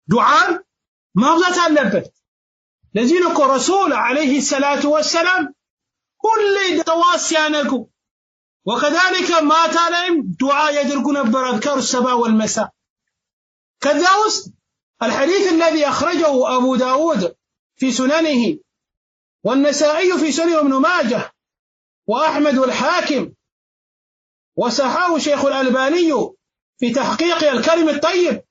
دعاء ما بذات اللبت لذين كو رسول عليه الصلاة والسلام كل تواسيانكو وكذلك ما تعلم دعاء يدركون بأذكار الصباح والمساء كذا الحديث الذي أخرجه أبو داود في سننه والنسائي في سنن ابن ماجه وأحمد والحاكم وصححه شيخ الألباني في تحقيق الكلم الطيب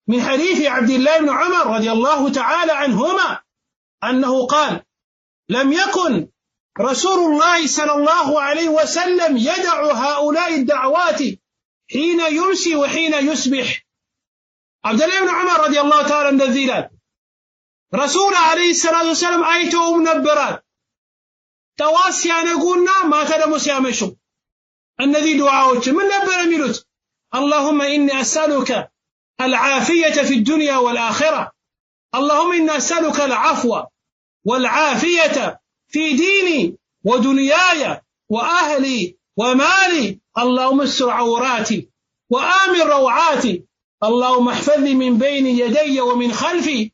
من حديث عبد الله بن عمر رضي الله تعالى عنهما أنه قال لم يكن رسول الله صلى الله عليه وسلم يدع هؤلاء الدعوات حين يمسي وحين يصبح. عبد الله بن عمر رضي الله تعالى عنه ذيلات رسول عليه الصلاة والسلام آيته منبرات تواسيا نقولنا ما تدمس يا مشو الذي دعاوك من نبر ميلوت اللهم إني أسألك العافية في الدنيا والآخرة اللهم إني أسألك العفو والعافية في ديني ودنياي وأهلي ومالي اللهم استر عوراتي وآمن روعاتي اللهم احفظني من بين يدي ومن خلفي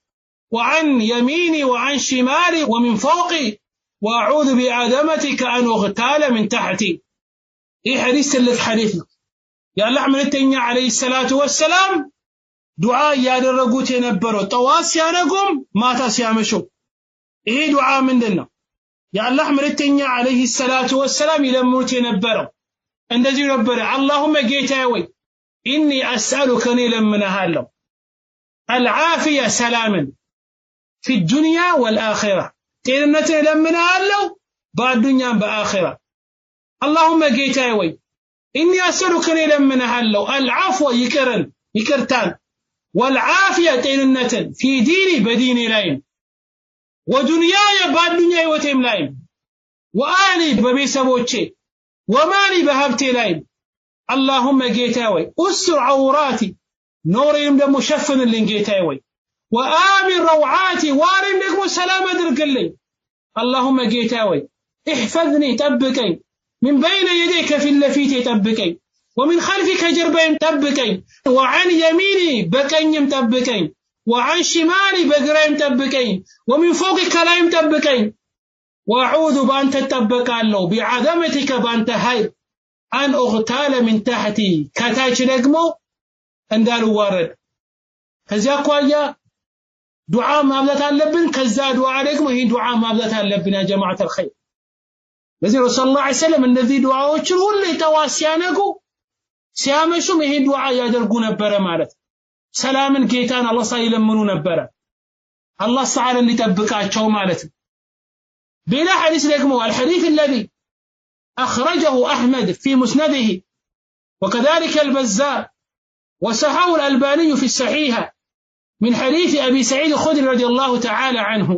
وعن يميني وعن شمالي ومن فوقي وأعوذ بعظمتك أن أغتال من تحتي. إيه حديث لك حديثنا يا الله عملتني عليه الصلاة والسلام دعاء ያደረጉት የነበረው ጠዋት ሲያነጉም ማታ ሲያመሹ ይሄ ዱዓ ምንድነው የአላህ መልእክተኛ አለይሂ ሰላቱ ወሰላም ይለምኑት የነበረው እንደዚህ ነበር اللهم ጌታዬ ወይ ኢኒ አስአሉከ እኔ ለምንሃለሁ العافيه سلاما في الدنيا والاخره ጤንነትን ለምንሃለሁ በአዱኛም በአኺራ اللهم ጌታዬ ወይ ኢኒ አስአሉከ እኔ ለምንሃለሁ العفو ይቅርታን والعافية ጤንነትን في ديني بديني لايم ودنياي በአዱኛዬ ህይወቴም ላይም وآلي በቤተሰቦቼ ومالي በሀብቴ ላይም اللهم ጌታዬ ወይ استر عوراتي ኖሬንም ደግሞ ሸፍንልኝ ጌታዬ ወይ وآمن روعاتي ዋሬም ደግሞ ሰላም አድርግልኝ اللهم ጌታዬ ወይ احفظني ጠብቀኝ من بين يديك في اللفيت ጠብቀኝ ومن خلفك جربين طبقين وعن يميني بكينم طبقين وعن شمالي بغرايم طبقين ومن فوقك لايم طبقين واعوذ بانت تطبقالو بعظمتك بانت هاي ان اغتال من تحتي كتاچ ደግሞ እንዳልዋረድ ከዚያ አኳያ ዱዓ ማብዛት አለብን ከዛ ዱዓ ደግሞ ይሄ ዱዓ ማብዛት አለብን ያ ጀማዓት الخير ለዚህ ረሱላህ ሰለላሁ ዐለይሂ ወሰለም እነዚህ ዱዓዎችን ሁሉ ተዋሲያነጉ ሲያመሹም ይሄ ዱዓ ያደርጉ ነበር ማለት ሰላምን ጌታን አላህ ሳይለምኑ ነበር አላህ ተዓላ እንዲጠብቃቸው ማለት بلا حديث ደግሞ الحديث الذي أخرجه أحمد في مسنده وكذلك البزار وصححه الألباني في الصحيحة من حديث أبي سعيد الخدري رضي الله تعالى عنه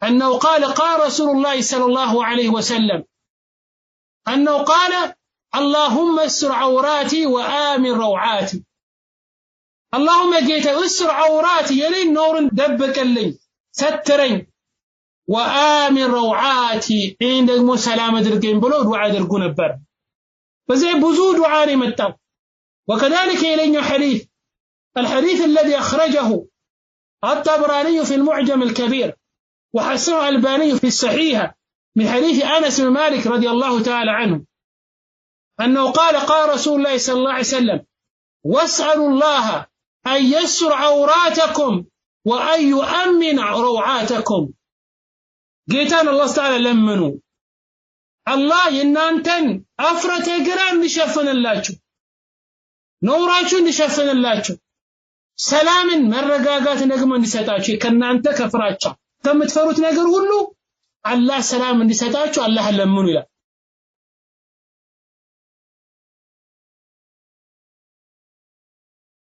أنه قال رسول الله صلى الله عليه وسلم أنه قال اللهم استر عوراتي وآمن روعاتي اللهم جيت استر عوراتي يلي نور دبكلኝ سترኝ وآمن روعاتي عند المسلام አድርገኝ ብሎ ዱዓ አድርጉ ነበር በዚህ ብዙ ዱዓ ነው የመጣው وكذلك يلينه حديث الحديث الذي أخرجه الطبراني في المعجم الكبير وحسنه الألباني في الصحيحة من حديث أنس بن مالك رضي الله تعالى عنه أنه قال رسول الله صلى الله عليه وسلم واسألوا الله أن يسر عوراتكم وأن يؤمن روعاتكم جيتان الله تعالى لمنوا الله ينانتن أفرت قران نشفن اللاتشو نوراتشو نشفن اللاتشو سلام مرقاقات نقم نساتاتشو كنانتا كفراتشا كم تفروت نقر هلو الله سلام نساتاتشو الله لمنوا